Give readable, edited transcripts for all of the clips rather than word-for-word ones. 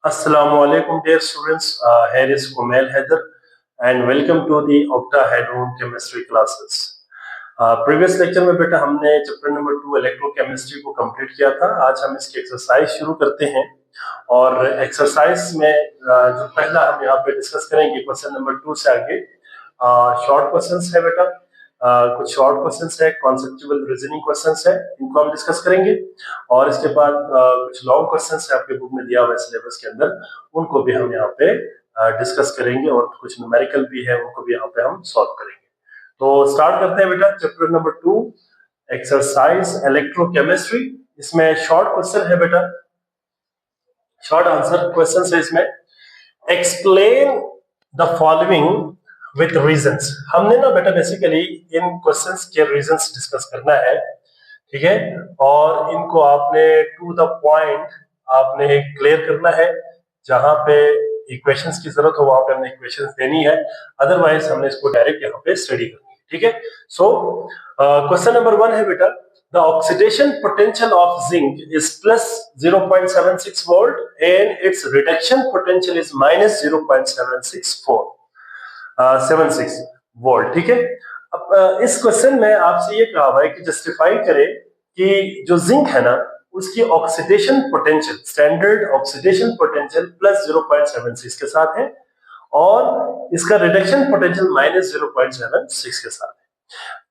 Assalamualaikum dear students, here is Kumail Haider and welcome to the Octahedron Home Chemistry classes. Previous lecture में बेटा हमने chapter number 2 electrochemistry को complete किया था। आज हम इसकी एक्सरसाइज शुरू करते हैं और एक्सरसाइज में जो पहला हम यहाँ पे डिस्कस करेंगे क्वेश्चन नंबर 2 से आगे शॉर्ट क्वेश्चंस है बेटा। कुछ शॉर्ट क्वेश्चंस है, कॉन्सेप्चुअल रीजनिंग क्वेश्चंस है, इनको हम डिस्कस करेंगे और इसके बाद कुछ लॉन्ग क्वेश्चंस है आपके बुक में दिया हुआ है सिलेबस के अंदर, उनको भी हम यहाँ पे डिस्कस करेंगे और कुछ न्यूमेरिकल भी है उनको भी यहाँ पे हम सॉल्व करेंगे। तो स्टार्ट करते हैं बेटा चैप्टर नंबर 2 एक्सरसाइज इलेक्ट्रोकेमिस्ट्री। इसमें शॉर्ट क्वेश्चन है बेटा, शॉर्ट आंसर क्वेश्चन है इसमें। Explain the following with reasons. हमने ना बेटा बेसिकली इन क्वेश्चंस के रीजंस डिस्कस करना है, ठीक है, और इनको आपने टू द पॉइंट आपने क्लियर करना है। जहां पे इक्वेशंस की जरूरत हो वहां पे हमने इक्वेशंस देनी है, अदरवाइज हमने इसको डायरेक्ट यहाँ पे स्टडी करनी है, ठीक है। सो क्वेश्चन नंबर 1 है बेटा, the oxidation potential of zinc is plus 0.76 volt and its reduction potential is minus 0.76 volt, ठीक है। अब इस क्वेश्चन में आपसे ये कहा हुआ है कि जस्टिफाई करें कि जो जिंक है ना उसकी oxidation potential, standard oxidation potential plus 0.76 के साथ है और इसका रिडक्शन पोटेंशियल माइनस 0.76 के साथ है।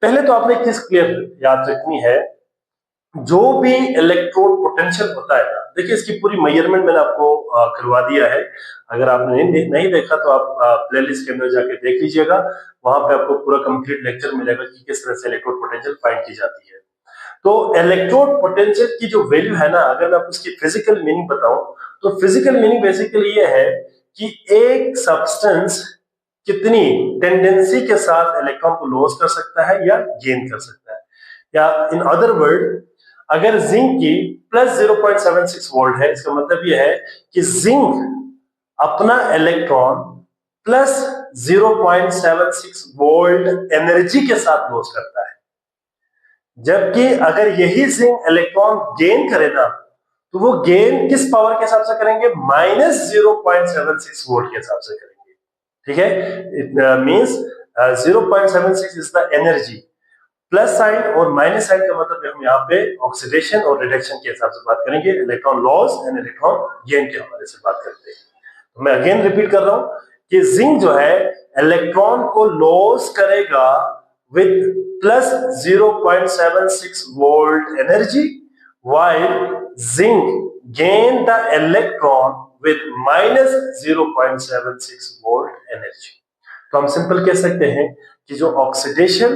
पहले तो आपने एक चीज क्लियर याद रखनी है, जो भी इलेक्ट्रोड पोटेंशियल होता है ना, देखिए इसकी पूरी मेजरमेंट मैंने आपको करवा दिया है। अगर आपने नहीं देखा तो आप प्लेलिस्ट के अंदर जाके देख लीजिएगा, वहां पे आपको पूरा कंप्लीट लेक्चर मिलेगा कि किस तरह से इलेक्ट्रोड पोटेंशियल फाइंड की जाती है। तो इलेक्ट्रोड पोटेंशियल की जो वैल्यू है ना, अगर मैं आपको उसकी फिजिकल मीनिंग बताऊं तो फिजिकल मीनिंग बेसिकली ये है कि एक सब्सटेंस कितनी टेंडेंसी के साथ इलेक्ट्रॉन को लॉस कर सकता है या गेन कर सकता है, या इन अदर वर्ड अगर जिंक की प्लस 0.76 वोल्ट है, इसका मतलब यह है कि जिंक अपना इलेक्ट्रॉन प्लस 0.76 वोल्ट एनर्जी के साथ लॉस करता है, जबकि अगर यही जिंक इलेक्ट्रॉन गेन करे ना तो वो गेन किस पावर के हिसाब से करेंगे, माइनस 0.76 वोल्ट के हिसाब से करेंगे, ठीक है। It means 0.76 is the energy, plus sign और माइनस साइन का मतलब हम यहाँ पे ऑक्सीडेशन और रिडक्शन के हिसाब से बात करेंगे, electron loss and electron gain के हवाले से बात करते हैं। तो मैं अगेन रिपीट कर रहा हूं कि जिंक जो है इलेक्ट्रॉन को लॉस करेगा with plus 0.76 volt energy, while zinc gain the electron with minus 0.76 volt energy. तो हम सिंपल कह सकते हैं कि जो ऑक्सीडेशन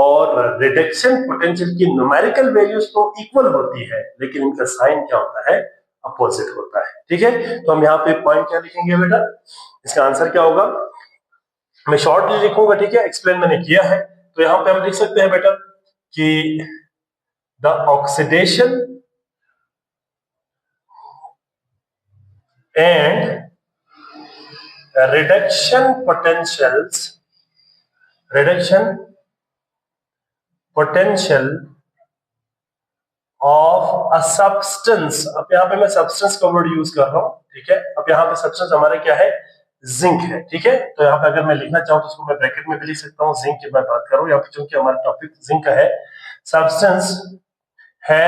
और रिडक्शन पोटेंशियल की न्यूमेरिकल वैल्यूज तो इक्वल होती है, लेकिन इनका साइन क्या होता है, अपोजिट होता है, ठीक है। तो हम यहाँ पे पॉइंट क्या लिखेंगे बेटा, इसका आंसर क्या होगा, मैं शॉर्टली लिखूंगा, ठीक है, एक्सप्लेन मैंने किया है। तो यहाँ पे हम लिख सकते हैं बेटा कि the oxidation and reduction potential of a substance. अब यहाँ पे मैं सब्सटेंस का वर्ड यूज कर रहा हूं, ठीक है। अब यहाँ पे सब्सटेंस हमारा क्या है, जिंक है, ठीक है। तो यहाँ पे अगर मैं लिखना चाहूँ तो उसको मैं ब्रैकेट में भी लिख सकता हूँ, जिंक की मैं बात कर रहा हूँ यहाँ पे, चूंकि हमारा टॉपिक जिंक का है। सब्सटेंस है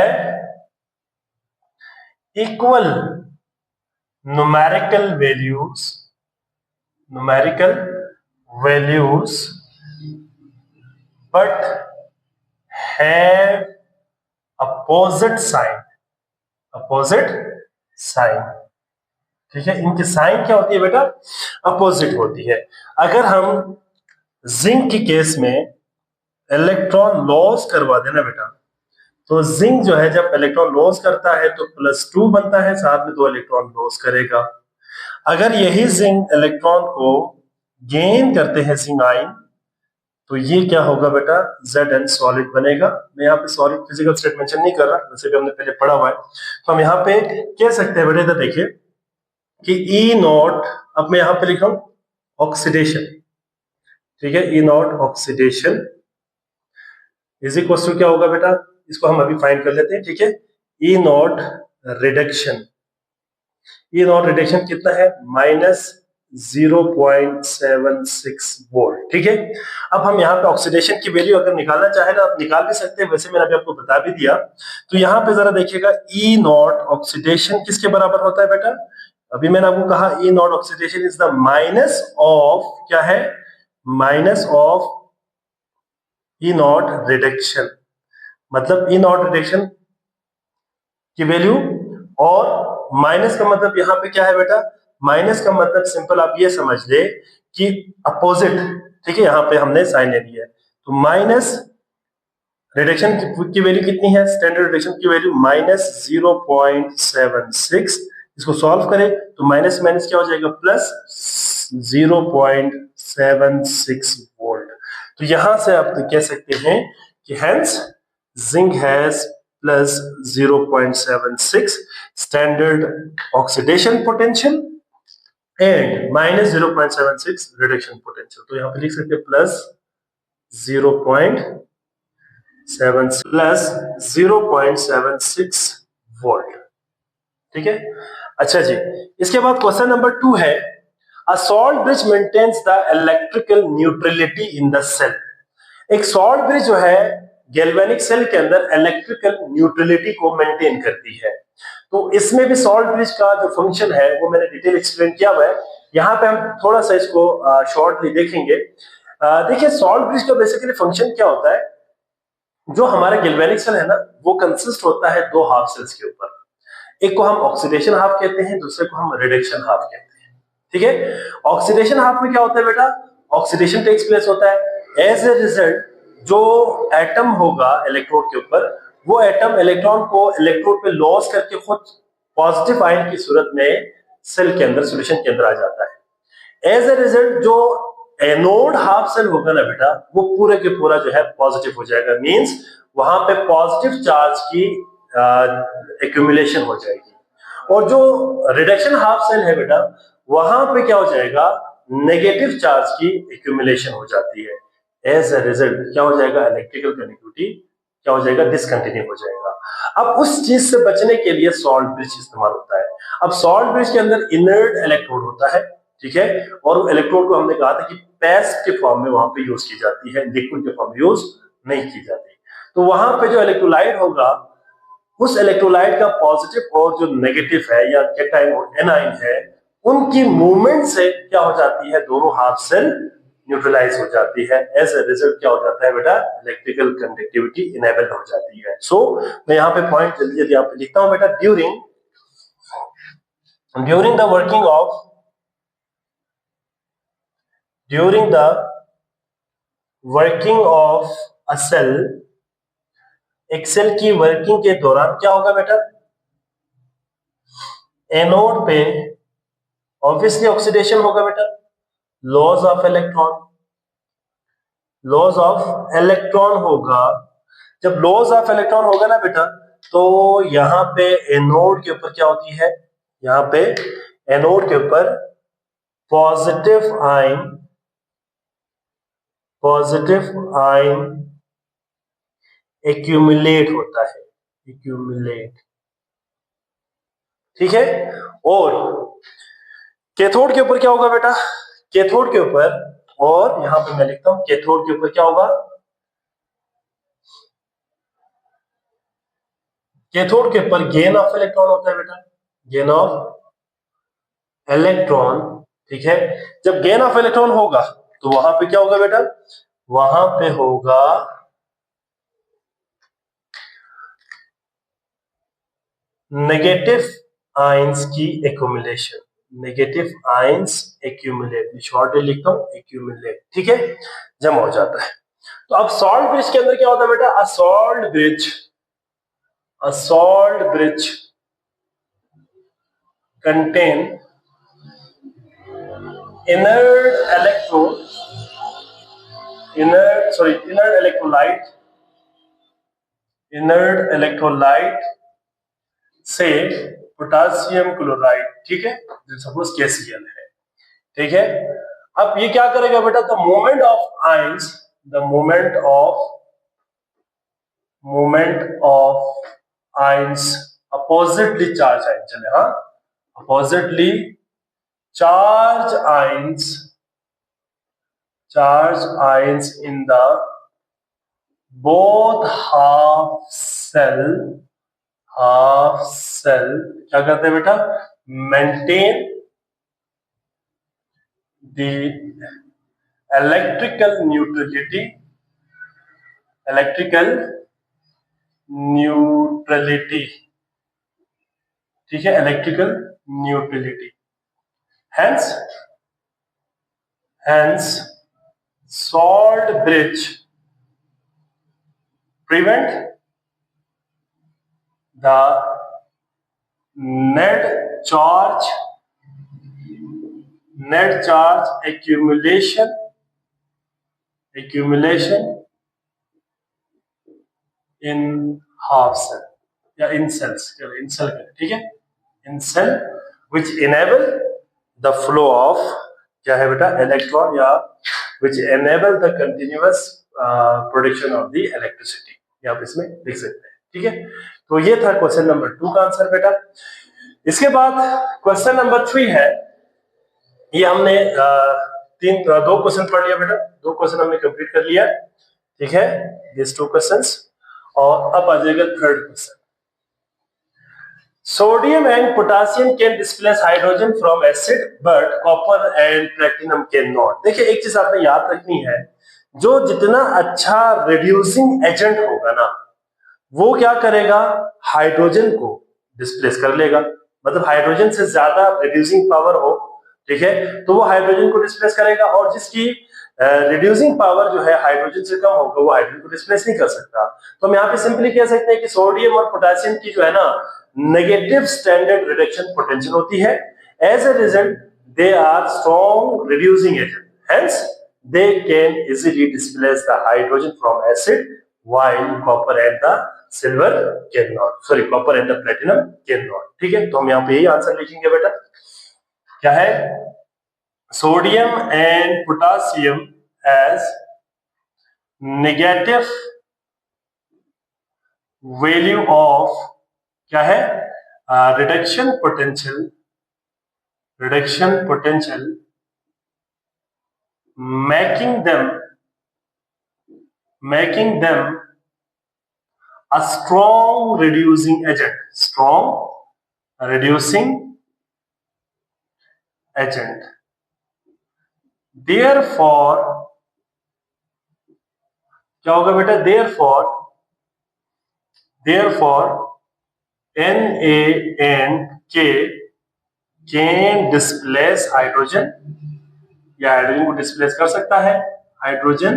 equal numerical values but have opposite sign, ठीक है। इनकी साइन क्या होती है बेटा, अपोजिट होती है। अगर हम जिंक के केस में इलेक्ट्रॉन लॉस करवा देना बेटा, तो जिंक जो है जब इलेक्ट्रॉन लॉस करता है तो +2 बनता है, साथ में 2 इलेक्ट्रॉन लॉस करेगा। अगर यही जिंक इलेक्ट्रॉन को गेन करते हैं जिंक आयन, तो ये क्या होगा बेटा, Zn सॉलिड बनेगा। मैं यहाँ पे सॉलिड फिजिकल स्टेट मेंशन नहीं कर रहा, वैसे भी हमने पहले पढ़ा हुआ है। तो हम यहाँ पे कह सकते हैं बेटा, देखिए कि E नॉट, अब मैं यहाँ पे लिख रहा हूं ऑक्सीडेशन, ठीक है, E naught oxidation is equal to क्या होगा बेटा, इसको हम अभी फाइंड कर लेते हैं, ठीक है। E not reduction E nought reduction कितना है, -0.76 वोल्ट। ठीक है, अब हम यहाँ पे ऑक्सीडेशन की वैल्यू अगर निकालना चाहे ना, आप निकाल भी सकते हैं, वैसे मैंने अभी आपको बता भी दिया। तो यहाँ पे जरा देखिएगा, ई नॉट ऑक्सीडेशन किसके बराबर होता है बेटा, अभी मैंने आपको कहा E nought oxidation is the minus of, क्या है, minus of E nought reduction, मतलब ई नॉट रिडक्शन की वैल्यू, और माइनस का मतलब यहाँ पे क्या है बेटा, माइनस का मतलब सिंपल आप ये समझ ले कि अपोजिट। ठीक है, यहाँ पे हमने साइन ले लिया है, तो माइनस रिडक्शन की वैल्यू कितनी है, स्टैंडर्ड रिडक्शन की वैल्यू -0.76। इसको सॉल्व करें तो माइनस माइनस क्या हो जाएगा, प्लस 0.76 वोल्ट। तो यहां से आप कह सकते हैं कि hence zinc has plus 0.76 standard oxidation potential and minus 0.76 reduction potential। तो यहाँ पे लिख सकते हैं प्लस 0.76 वोल्ट। ठीक है, अच्छा जी, इसके बाद क्वेश्चन नंबर 2 है, a salt bridge maintains the electrical neutrality in the cell. एक सॉल्ट ब्रिज जो है गैल्वेनिक सेल के अंदर इलेक्ट्रिकल न्यूट्रलिटी को मेंटेन करती है। तो इसमें भी सॉल्ट ब्रिज का जो फंक्शन है वो मैंने डिटेल एक्सप्लेन किया हुआ है, यहाँ पे हम थोड़ा सा इसको शॉर्टली देखेंगे। देखिए सॉल्ट ब्रिज का बेसिकली फंक्शन क्या होता है, जो हमारा गैल्वेनिक सेल है ना, वो कंसिस्ट होता है दो हाफ सेल्स के ऊपर, एक को हम ऑक्सीडेशन हाफ कहते हैं, दूसरे को हम रिडक्शन हाफ कहते हैं। ठीक है, ऑक्सीडेशन हाफ में क्या होता है बेटा, ऑक्सीडेशन टेक्स प्लेस होता है, एज ए रिजल्ट जो एटम होगा इलेक्ट्रोड के ऊपर, वो एटम इलेक्ट्रॉन को इलेक्ट्रोड पे लॉस करके खुद पॉजिटिव आयन की सूरत में सेल के अंदर, सॉल्यूशन के अंदर आ जाता है। एज ए रिजल्ट जो एनोड हाफ सेल होगा ना बेटा, वो पूरे के पूरा जो है पॉजिटिव हो जाएगा, मींस वहां पे पॉजिटिव चार्ज की एक्यूमुलेशन हो जाएगी। और जो रिडक्शन हाफ सेल है बेटा, वहां पे क्या हो जाएगा, नेगेटिव चार्ज की एक्यूमुलेशन हो जाती है। एज ए रिजल्ट क्या हो जाएगा, इलेक्ट्रिकल कनेक्टिविटी क्या हो जाएगा, डिसकंटिन्यू हो जाएगा। अब उस चीज से बचने के लिए सॉल्ट ब्रिज इस्तेमाल होता है। अब सॉल्ट ब्रिज के अंदर इनर्ट इलेक्ट्रोड होता है, ठीक है, और इलेक्ट्रोड को हमने कहा था कि पेस्ट के फॉर्म में वहां पे यूज की जाती है, लिक्विड के फॉर्म में यूज नहीं की जाती। तो वहां पे जो इलेक्ट्रोलाइट होगा, उस इलेक्ट्रोलाइट का पॉजिटिव और जो नेगेटिव है या कैटाइन और एनाइन है, उनकी मूवमेंट से क्या हो जाती है, दोनों हाफ सेल न्यूट्रलाइज हो जाती है। एज ए रिजल्ट क्या हो जाता है बेटा, इलेक्ट्रिकल कंडक्टिविटी इनेबल हो जाती है। सो मैं यहाँ पे पॉइंट जल्दी जल्दी यहाँ पे लिखता हूं बेटा, during the working of a cell, एक सेल की वर्किंग के दौरान क्या होगा बेटा, एनोड पे ऑब्वियसली ऑक्सीडेशन होगा बेटा, लॉस ऑफ इलेक्ट्रॉन होगा। जब लॉस ऑफ इलेक्ट्रॉन होगा ना बेटा, तो यहां पे एनोड के ऊपर क्या होती है, यहां पे एनोड के ऊपर पॉजिटिव आयन एक्यूमुलेट होता है, ठीक है। और कैथोड के ऊपर क्या होगा बेटा, कैथोड के ऊपर, और यहां पे मैं लिखता हूं कैथोड के ऊपर क्या होगा, कैथोड के ऊपर गेन ऑफ इलेक्ट्रॉन होता है बेटा, गेन ऑफ इलेक्ट्रॉन। ठीक है, जब गेन ऑफ इलेक्ट्रॉन होगा तो वहां पे क्या होगा बेटा, वहां पे होगा नेगेटिव आयंस की accumulation, negative ions accumulate, short में लिखता हूं एक्यूमुलेट, ठीक है, जमा हो जाता है। तो अब सॉल्ट ब्रिज के अंदर क्या होता है बेटा, अ salt bridge contain inert electrolyte से पोटासियम क्लोराइड, ठीक है, सपोज KCl है, ठीक है। अब ये क्या करेगा बेटा, the moment of ions oppositely charge ion, चले हाँ, oppositely charge ions in the both half cell क्या करते हैं बेटा, maintain the electrical neutrality, ठीक है, electrical neutrality. Hence salt bridge prevent the net charge accumulation in half cell या in cells, ठीक है, in cell which enable the flow of क्या है बेटा, electron या which enable the continuous production of the electricity, ये आप इसमें लिख सकते हैं, ठीक है। तो ये था क्वेश्चन नंबर 2 का आंसर बेटा। इसके बाद क्वेश्चन नंबर 3 है, ये हमने दो क्वेश्चन पढ़ लिया बेटा, 2 क्वेश्चन हमने कंप्लीट कर लिया, ठीक है, दिस 2 क्वेश्चंस। और अब आ जाएगा third question. Sodium and potassium can displace hydrogen from acid but copper and platinum can not. देखिए एक चीज आपने याद रखनी है, जो जितना अच्छा रिड्यूसिंग एजेंट होगा ना, वो क्या करेगा, हाइड्रोजन को डिस्प्लेस कर लेगा। मतलब हाइड्रोजन से ज्यादा रिड्यूसिंग पावर हो, ठीक है, तो वो हाइड्रोजन को डिस्प्लेस करेगा, और जिसकी रिड्यूसिंग पावर जो है हाइड्रोजन से कम होगा, वो हाइड्रोजन को डिस्प्लेस नहीं कर सकता। तो हम यहाँ पे सिंपली कह सकते हैं कि सोडियम और पोटेशियम की जो है ना, नेगेटिव स्टैंडर्ड रिडक्शन पोटेंशियल होती है। As a result they are strong reducing agent, hence they can easily displace the hydrogen from acid while copper and the silver cannot, sorry, copper and the platinum cannot, ठीक है। तो हम यहाँ पे यही answer लिखेंगे बेटा, क्या है, sodium and potassium as negative value of क्या है, reduction potential making them a strong reducing agent. Therefore क्या होगा बेटा, therefore Na and K can displace hydrogen, या हाइड्रोजन को डिस्प्लेस कर सकता है, hydrogen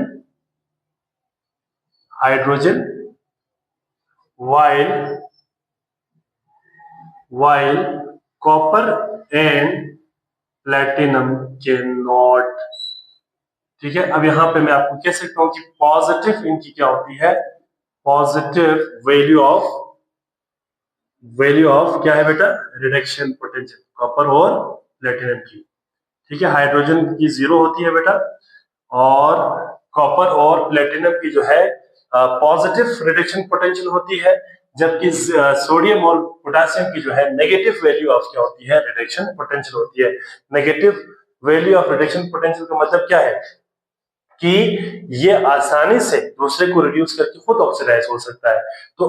while copper and platinum cannot, ठीक है। अब यहां पे मैं आपको कह सकता हूं कि पॉजिटिव इनकी क्या होती है, पॉजिटिव वैल्यू ऑफ क्या है बेटा, रिडक्शन पोटेंशियल, कॉपर और प्लेटिनम की, ठीक है। हाइड्रोजन की 0 होती है बेटा, और कॉपर और प्लेटिनम की जो है पॉजिटिव रिडक्शन पोटेंशियल होती है, जबकि सोडियम और पोटेशियम की जो है नेगेटिव वैल्यू ऑफ क्या होती है, रिडक्शन पोटेंशियल होती है। Negative value of reduction potential का मतलब क्या है कि ये आसानी से दूसरे को रिड्यूस करके खुद ऑक्सीडाइज हो सकता है। तो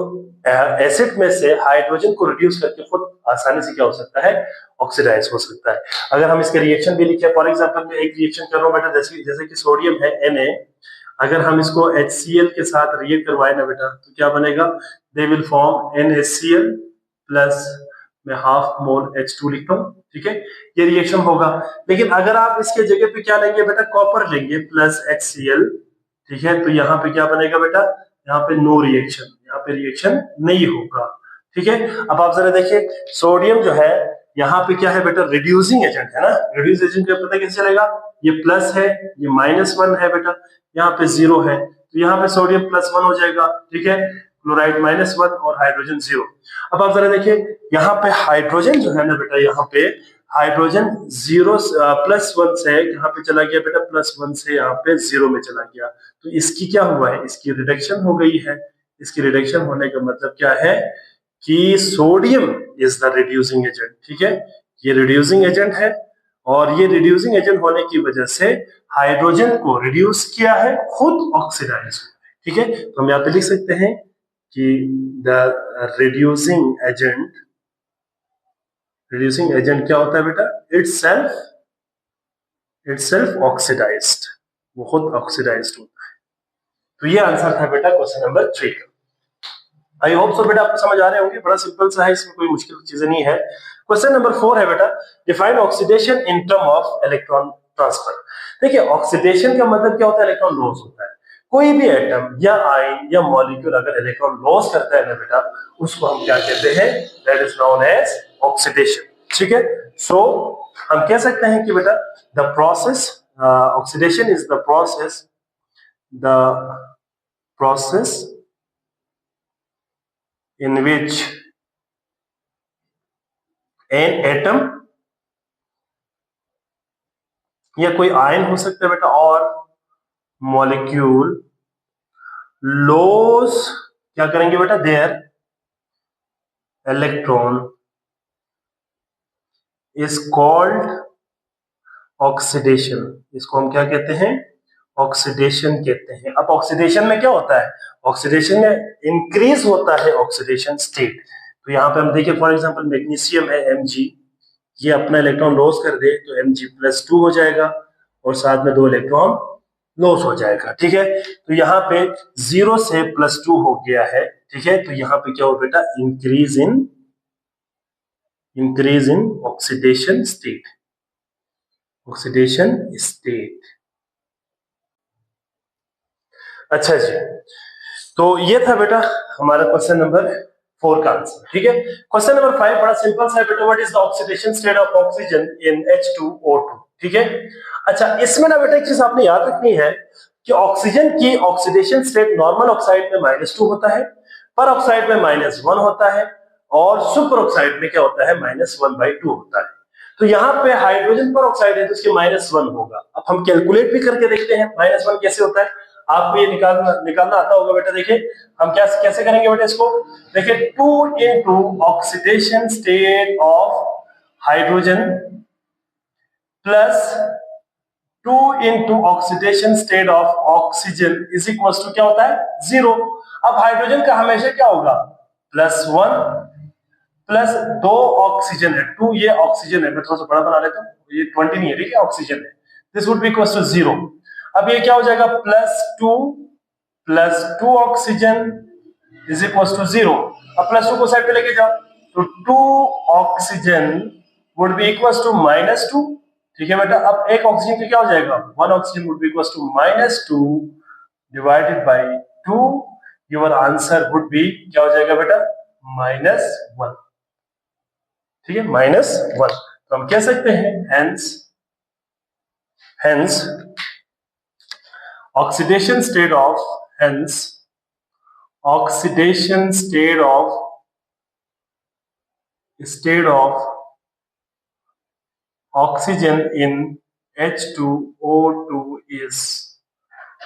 एसिड में से हाइड्रोजन को रिड्यूस करके खुद आसानी से क्या हो सकता है, ऑक्सीडाइज हो सकता है। अगर हम इसके रिएक्शन भी लिखे, फॉर एग्जांपल मैं एक रिएक्शन कर रहा हूं बेटा, जैसे कि सोडियम है Na, अगर हम इसको HCl के साथ रिएक्ट करवाए ना बेटा, तो क्या बनेगा, they will form NaCl plus मैं हाफ मोल H2 लिखता हूं, ठीक है, ये रिएक्शन होगा। लेकिन अगर आप इसके जगह पे क्या लेंगे बेटा, कॉपर लेंगे प्लस HCl, ठीक है, तो यहाँ पे क्या बनेगा बेटा, यहाँ पे नो रिएक्शन, यहाँ पे रिएक्शन नहीं होगा, ठीक है। अब आप जरा देखिए, सोडियम जो है यहाँ पे क्या है बेटा, रिड्यूसिंग एजेंट है ना, रिड्यूस एजेंट का पता कैसे चलेगा, ये प्लस है, ये -1 है बेटा, यहाँ पे 0 है, तो यहाँ पे सोडियम +1 हो जाएगा, ठीक है, क्लोराइड -1 और हाइड्रोजन 0। अब आप जरा देखिए, यहाँ पे हाइड्रोजन जो है ना बेटा, यहाँ पे हाइड्रोजन 0 +1 से यहाँ पे चला गया बेटा, +1 से यहाँ पे 0 में चला गया, तो इसकी क्या हुआ है, इसकी रिडक्शन हो गई है। इसकी रिडक्शन होने का मतलब क्या है कि sodium is the reducing agent, ठीक है, ये रिड्यूसिंग एजेंट है, और ये रिड्यूसिंग एजेंट होने की वजह से हाइड्रोजन को रिड्यूस किया है, खुद ऑक्सीडाइज हुआ है। ठीक है, तो हम यहाँ पे लिख सकते हैं कि द रिड्यूसिंग एजेंट क्या होता है बेटा, इटसेल्फ ऑक्सीडाइज्ड, वो खुद ऑक्सीडाइज्ड होता है। तो ये आंसर था बेटा क्वेश्चन नंबर 3 का। आई होप सो बेटा आपको समझ आ रहे होंगे, बड़ा सिंपल सा है, इसमें कोई मुश्किल चीजें नहीं है। क्वेश्चन नंबर 4 है बेटा, define oxidation in term of electron transfer. देखिए ऑक्सीडेशन का मतलब क्या होता है, इलेक्ट्रॉन लॉस होता है। कोई भी एटम या आयन या मॉलिक्यूल अगर इलेक्ट्रॉन लॉस करता है ना बेटा, उसको हम क्या कहते हैं, that is known as oxidation. ठीक है, सो हम कह सकते हैं कि बेटा the process oxidation is the process in which an atom या कोई आयन हो सकता है बेटा, और मॉलिक्यूल लॉस क्या करेंगे बेटा, there electron is called oxidation. इसको हम क्या कहते हैं, ऑक्सीडेशन कहते हैं। अब ऑक्सीडेशन में क्या होता है, ऑक्सीडेशन में इंक्रीज होता है ऑक्सीडेशन स्टेट। तो यहाँ पे हम देखिए फॉर एग्जांपल मैग्नीशियम है Mg, ये अपना इलेक्ट्रॉन लॉस कर दे तो Mg+2 हो जाएगा, और साथ में 2 इलेक्ट्रॉन लॉस हो जाएगा। ठीक है, तो यहाँ पे 0 से +2 हो गया है। ठीक है, तो यहाँ पे क्या हो बेटा, इंक्रीज इन ऑक्सीडेशन स्टेट, अच्छा जी, तो ये था बेटा हमारा क्वेश्चन नंबर 4 का आंसर। ठीक है, क्वेश्चन नंबर 5 बड़ा सिंपल सा है बेटा, what is the oxidation state of oxygen in H2O2। ठीक है, अच्छा इसमें ना बेटा एक चीज आपने याद रखनी है कि ऑक्सीजन की ऑक्सीडेशन स्टेट नॉर्मल ऑक्साइड में -2 होता है, पर ऑक्साइड में -1 होता है, और सुपर ऑक्साइड में क्या होता है, -1/2 होता है। तो यहाँ पे हाइड्रोजन पर ऑक्साइड है तो इसके -1 होगा। अब हम कैलकुलेट भी करके देखते हैं -1 कैसे होता है, आपको ये निकालना आता होगा बेटा। देखिए हम कैसे करेंगे बेटा इसको, देखिए 2 into oxidation state of hydrogen plus 2 into oxidation state of oxygen is equal to क्या होता है, 0। अब हाइड्रोजन का हमेशा क्या होगा, +1 प्लस 2 ऑक्सीजन है, 2 ये ऑक्सीजन है, मैं थोड़ा सा बड़ा बना लेता हूँ, ये 20 नहीं है, ठीक है ऑक्सीजन है, this would be equal to 0। अब ये क्या हो जाएगा, +2 ऑक्सीजन इज इक्वल टू 0। अब +2 को साइड पे लेके जाओ, तो 2 oxygen would be equal to -2। ठीक है बेटा, अब एक ऑक्सीजन का क्या हो जाएगा, 1 oxygen would be equal to -2 divided by 2, your answer would be क्या हो जाएगा बेटा, -1। ठीक है, -1। तो हम कह सकते हैं hence oxidation state of oxygen in H2O2 is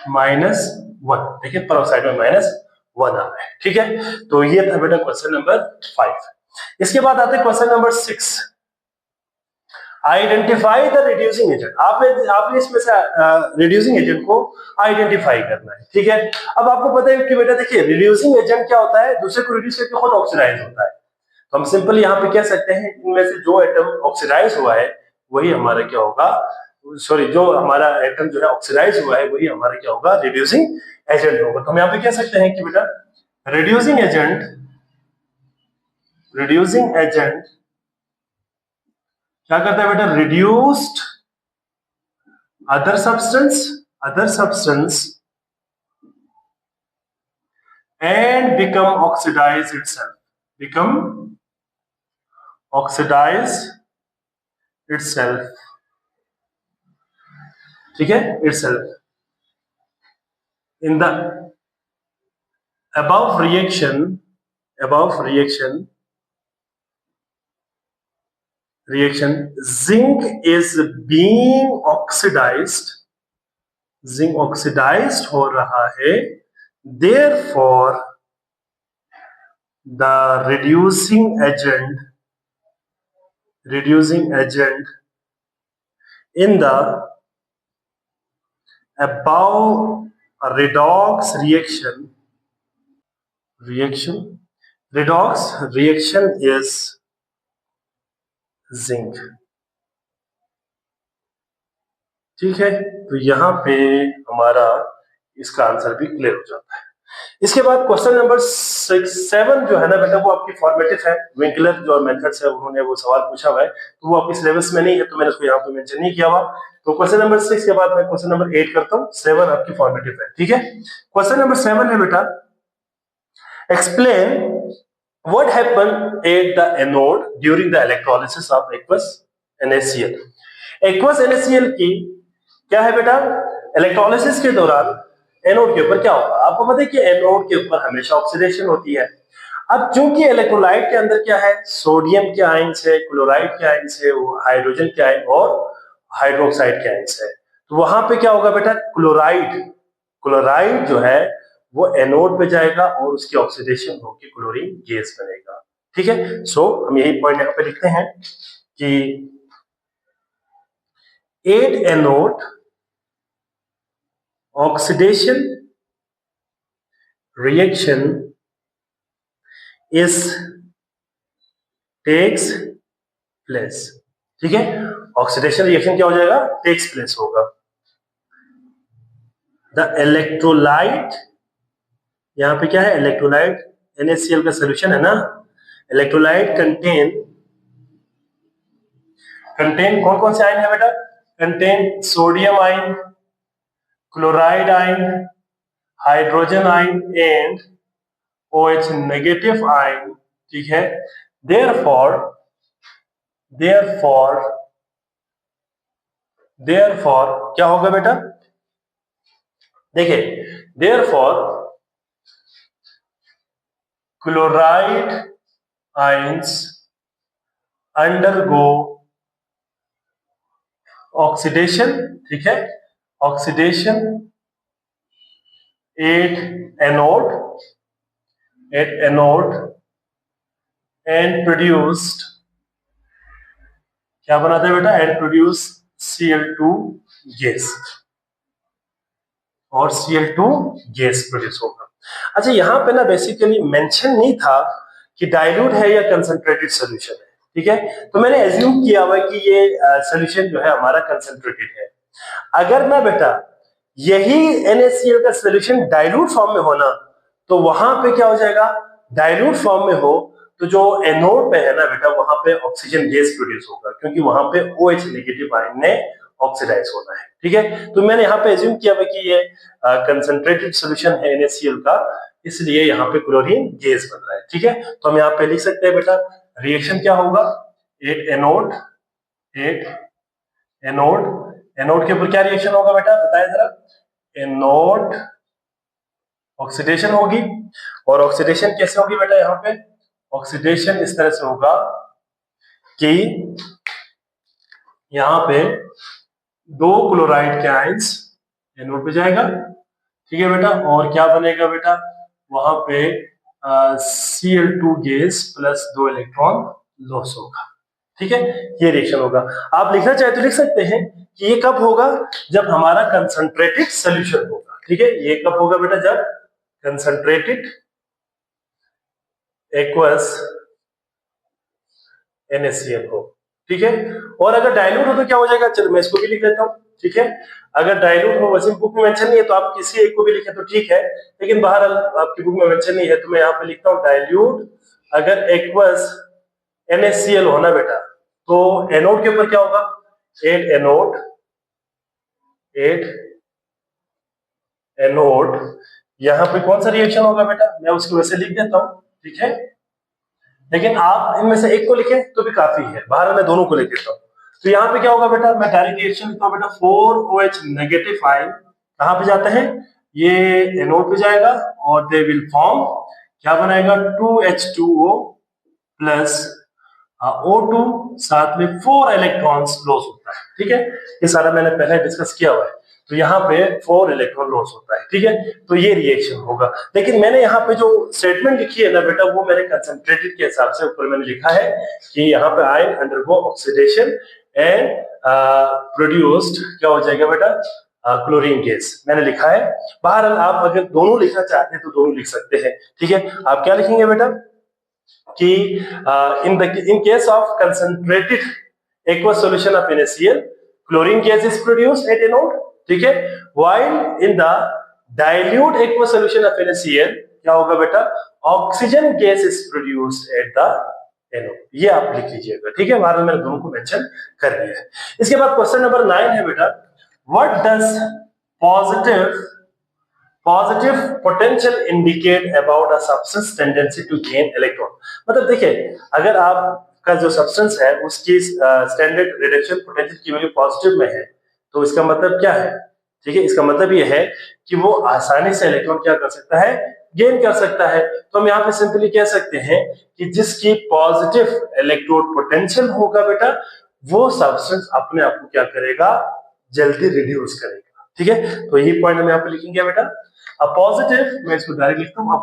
-1। देखिए पर ऑक्साइड में -1 आ रहा है। ठीक है, तो ये था बेटा क्वेश्चन नंबर 5। इसके बाद आते हैं question number 6, identify the reducing agent. आपने इसमें से रिड्यूसिंग एजेंट को आइडेंटिफाई करना है। ठीक है, अब आपको पता है कि बेटा देखिए रिड्यूसिंग एजेंट क्या होता है, दूसरे को रिड्यूस करके खुद ऑक्सीडाइज होता है। तो हम सिंपल यहाँ पे कह सकते हैं इनमें से जो एटम ऑक्सीडाइज हुआ है वही हमारा क्या होगा, सॉरी जो हमारा एटम जो है ऑक्सीडाइज हुआ है वही हमारा क्या होगा, रिड्यूसिंग एजेंट होगा। तो हम यहाँ पे कह सकते हैं कि बेटा रिड्यूसिंग एजेंट क्या करता है बेटा, reduced other substance and become oxidize itself। ठीक है, itself in the above reaction zinc is being oxidized हो रहा है, therefore the reducing agent reducing agent in the above redox redox reaction is zinc. ठीक है, तो यहाँ पे हमारा इसका आंसर भी क्लियर हो जाता है। इसके बाद क्वेश्चन नंबर 7 जो है ना बेटा, वो आपकी फॉर्मेटिव है। विंकलर जो मेथड्स है उन्होंने वो सवाल पूछा हुआ है, तो वो आपके सिलेबस में नहीं है, तो मैंने उसको यहाँ पे मेंशन नहीं किया हुआ। तो क्वेश्चन नंबर 6 के बाद मैं क्वेश्चन नंबर 8 करता हूँ, 7 आपकी फॉर्मेटिव है। ठीक है, क्वेश्चन नंबर 7 है बेटा, explain what happened at the anode during the electrolysis of aqueous NaCl। aqueous NaCl की क्या है बेटा, इलेक्ट्रोलिसिस के दौरान एनोड के ऊपर क्या होगा। आपको पता है कि एनोड के ऊपर हमेशा ऑक्सीडेशन होती है। अब चूंकि इलेक्ट्रोलाइट के अंदर क्या है, सोडियम के आयंस है, क्लोराइड के आयंस है, हाइड्रोजन के आयन और हाइड्रोक्साइड के आयंस है, तो वहां पे क्या होगा बेटा, क्लोराइड जो है वो एनोड पे जाएगा और उसकी ऑक्सीडेशन होकर क्लोरीन गैस बनेगा। ठीक है, सो हम यही पॉइंट यहाँ पे लिखते हैं कि at anode oxidation reaction is takes place. ठीक है, ऑक्सीडेशन रिएक्शन क्या हो जाएगा, टेक्स प्लेस होगा। द इलेक्ट्रोलाइट, यहां पे क्या है, इलेक्ट्रोलाइट NaCl का सोल्यूशन है ना, इलेक्ट्रोलाइट कंटेन कौन कौन से आयन है बेटा, contain sodium ion, chloride ion, hydrogen ion and OH negative ion. ठीक है, therefore क्या होगा बेटा, देखिए, therefore chloride ions undergo oxidation. ठीक है, oxidation at anode and produced, क्या बनाते हैं बेटा, एंड प्रोड्यूस Cl2 गैस, और Cl2 गैस प्रोड्यूस होगा। अच्छा, यहाँ पे ना बेसिकली मेंशन नहीं था कि डाइल्यूट है या कंसंट्रेटेड सॉल्यूशन है। ठीक है, तो मैंने एज्यूम किया हुआ कि ये सॉल्यूशन जो है हमारा कंसंट्रेटेड है। अगर ना बेटा यही NaCl का सॉल्यूशन डाइल्यूट फॉर्म में होना, तो वहां पे क्या हो जाएगा, डाइल्यूट फॉर्म में हो तो जो एनोड पे है ना बेटा, वहां पे ऑक्सीजन गैस प्रोड्यूस होगा, क्योंकि वहां पे OH नेगेटिव आयन ने ऑक्सीडाइज होना है। ठीक है, तो मैंने यहाँ पे एज्यूम किया कि ये कंसंट्रेटेड सॉल्यूशन है NaCl का, इसलिए यहाँ पे क्लोरीन गैस बन रहा है। ठीक है, तो हम यहाँ पे लिख सकते हैं बेटा, रिएक्शन क्या होगा, एट एनोड के ऊपर क्या रिएक्शन होगा बेटा, बताया जरा। एनोड ऑक्सीडेशन होगी, और ऑक्सीडेशन कैसे होगी बेटा, यहाँ पे ऑक्सीडेशन इस तरह से होगा कि यहाँ पे दो क्लोराइड के आयंस एनोड पे जाएगा। ठीक है बेटा, और क्या बनेगा बेटा, वहां पे Cl2 gas plus 2 electron loss होगा। ठीक है, ये रिएक्शन होगा। आप लिखना चाहे तो लिख सकते हैं कि ये कब होगा, जब हमारा कंसंट्रेटेड सॉल्यूशन होगा। ठीक है, ये कब होगा बेटा, जब कंसंट्रेटेड एक्वस NaCl हो। ठीक है, और अगर डाइल्यूट हो तो क्या हो जाएगा, चलो मैं इसको भी लिख लेता हूँ। ठीक है, अगर डाइल्यूट हो, वैसे बुक में मेंशन नहीं है तो आप किसी एक को भी लिखें तो ठीक है, लेकिन बाहर आपकी बुक में मेंशन नहीं है तो मैं यहाँ पे लिखता हूँ डाइल्यूट अगर एक्वस NaCl होना बेटा, तो एनोड के ऊपर क्या होगा, एट एनोड यहाँ पे कौन सा रिएक्शन होगा बेटा, मैं उसको वैसे लिख देता हूँ। ठीक है, लेकिन आप इनमें से एक को लिखें तो भी काफी है, बाहर मैं दोनों को लिख देता हूँ। तो यहाँ पे क्या होगा बेटा, मैं डायरेक्ट रिएक्शन लिखता हूँ बेटा, 4OH नेगेटिव आयन कहाँ पे जाते हैं, ये एनोड पे जाएगा और दे विल फॉर्म, क्या बनाएगा, 2H2O प्लस O2, साथ में 4 इलेक्ट्रॉन्स लॉस होता है। ठीक है, ये सारा मैंने पहले डिस्कस किया हुआ है। तो यहाँ पे 4 इलेक्ट्रॉन लॉस होता है, ठीक है। तो ये रिएक्शन होगा, लेकिन मैंने यहाँ पे जो स्टेटमेंट लिखी है ना बेटा, वो मैंने कंसंट्रेटेड के हिसाब से ऊपर मैंने लिखा है कि यहाँ पे ion undergo oxidation and produced क्या हो जाएगा बेटा, क्लोरीन गैस मैंने लिखा है। बहरहाल आप अगर दोनों लिखना चाहते हैं तो दोनों लिख सकते हैं, ठीक है। आप क्या लिखेंगे बेटा कि in case of concentrated aqueous solution of NaCl, chlorine gas is produced at anode, ठीक है। while in the dilute aqueous solution of NaCl क्या होगा बेटा, oxygen gas is produced at the anode। ये आप लिख लीजिएगा, ठीक है। बार मैंने दोनों को मेंशन कर दिया है। इसके बाद क्वेश्चन नंबर 9 है बेटा, what does positive potential indicate about a substance tendency to gain electron. मतलब देखिए, अगर आपका जो सब्सटेंस है उसकी स्टैंडर्ड रिडक्शन पोटेंशियल की वैल्यू पॉजिटिव में है, तो इसका मतलब क्या है, ठीक है। इसका मतलब ये है कि वो आसानी से इलेक्ट्रॉन क्या कर सकता है, गेन कर सकता है। तो हम यहाँ पे सिंपली कह सकते हैं कि जिसकी पॉजिटिव इलेक्ट्रोड पोटेंशियल होगा बेटा, वो सब्सटेंस अपने आप को क्या करेगा, जल्दी रिड्यूस करेगा, ठीक है। तो यही पॉइंट हम यहाँ पे लिखेंगे बेटा। A positive, मैं इसको डायरेक्ट लिखता हूं, a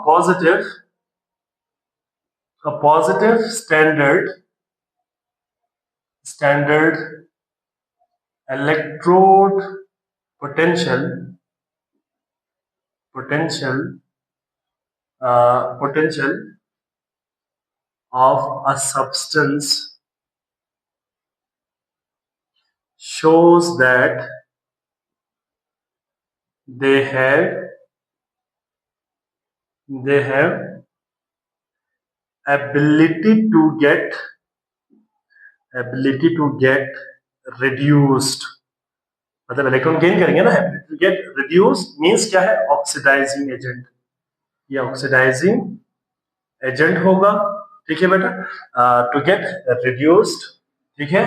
positive standard electrode potential of a substance shows that they have ability to get reduced, मतलब इलेक्ट्रॉन गेन करेंगे ना, to get reduced means क्या है, ऑक्सीडाइजिंग एजेंट, ये ऑक्सीडाइजिंग एजेंट होगा, ठीक है बेटा, टू गेट रिड्यूस्ड, ठीक है।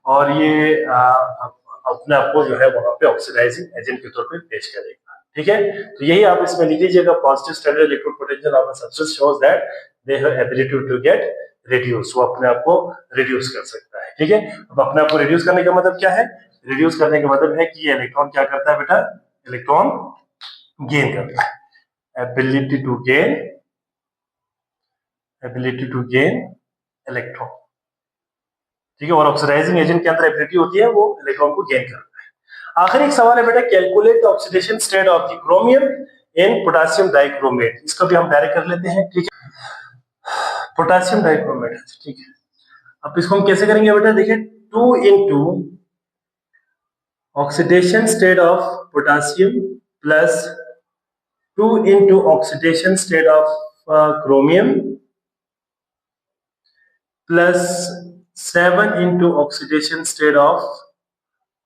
और ये अपने आप को जो है वहां पे ऑक्सीडाइजिंग एजेंट के तौर पे पेश करेगा, ठीक है। तो यही आप इसमें लिख लीजिएगा, positive standard electrode potential of a substance shows that they have ability to get reduce, वो अपने आप को रिड्यूस कर सकता है, ठीक है। अब अपने आप को रिड्यूस करने का मतलब क्या है, रिड्यूस करने का मतलब है कि ये इलेक्ट्रॉन क्या करता है बेटा, इलेक्ट्रॉन गेन करता है, एबिलिटी टू गेन इलेक्ट्रॉन, ठीक है। और ऑक्सीडाइजिंग एजेंट के अंदर एबिलिटी होती है वो इलेक्ट्रॉन को गेन करता है। आखिरी एक सवाल है बेटा, calculate the oxidation state of the chromium in potassium dichromate. इसको भी हम डायरेक्ट कर लेते हैं, ठीक है। पोटेशियम डाइक्रोमेट, ठीक है। अब इसको हम कैसे करेंगे बेटा, देखिए 2 into oxidation state of potassium plus 2 into oxidation state of chromium plus 7 into oxidation state of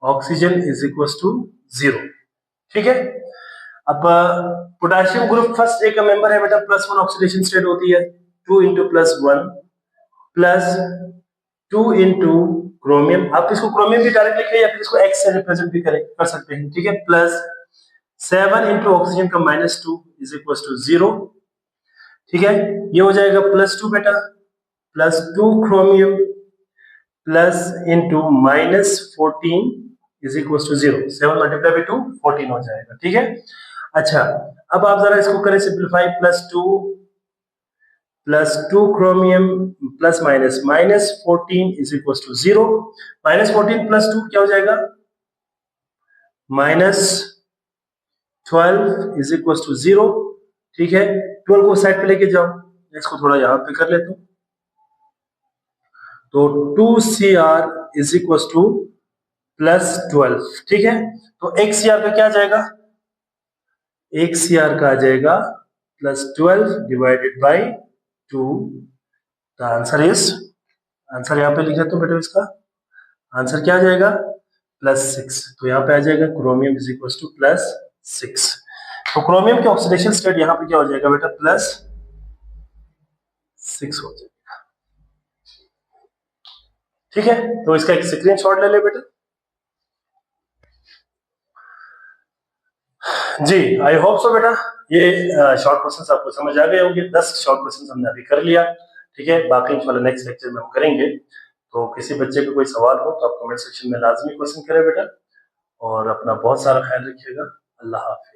oxygen is equal to 0, ठीक है। अब पोटेशियम ग्रुप फर्स्ट ए का मेंबर है बेटा, +1 ऑक्सीडेशन स्टेट होती है, 2 into +1 प्लस 2 into क्रोमियम, आप इसको क्रोमियम भी डायरेक्ट लिख ले या फिर इसको x से रिप्रेजेंट भी कर सकते हैं, ठीक है, प्लस 7 into ऑक्सीजन का -2 इज इक्वल टू 0, ठीक है। ये हो जाएगा +2 बेटा, +2 chromium plus into -14 is equal to 0, 7 multiply by 2 14 हो जाएगा, ठीक है। अच्छा, अब आप जरा इसको करें simplify, +2 chromium plus -14 is equal to 0, -14 + 2 क्या हो जाएगा, -12 इज इक्वल टू 0, ठीक है। 12 को साइड पे लेके जाओ, इसको थोड़ा यहाँ पे कर लेता हूँ, तो 2Cr इज इक्वल टू +12, ठीक है। तो 1Cr का क्या आ जाएगा, 1Cr का आ जाएगा +12 डिवाइडेड बाई 2। द आंसर यहाँ पे लिख देता हूँ बेटा, इसका आंसर क्या आ जाएगा, +6। तो यहाँ पे आ जाएगा क्रोमियम इज इक्वल टू +6। तो क्रोमियम के ऑक्सीडेशन स्टेट यहाँ पे क्या हो जाएगा बेटा, +6 हो जाएगा, ठीक है। तो इसका एक स्क्रीनशॉट ले ले बेटा। जी, आई होप सो बेटा ये शॉर्ट क्वेश्चंस आपको समझ आ गए होंगे। 10 शॉर्ट क्वेश्चंस हमने अभी कर लिया, ठीक है। बाकी इंशाल्लाह नेक्स्ट लेक्चर में हम करेंगे। तो किसी बच्चे को कोई सवाल हो तो आप कमेंट सेक्शन में लाजमी क्वेश्चन करें बेटा, और अपना बहुत सारा ख्याल रखिएगा। अल्लाह हाफिज।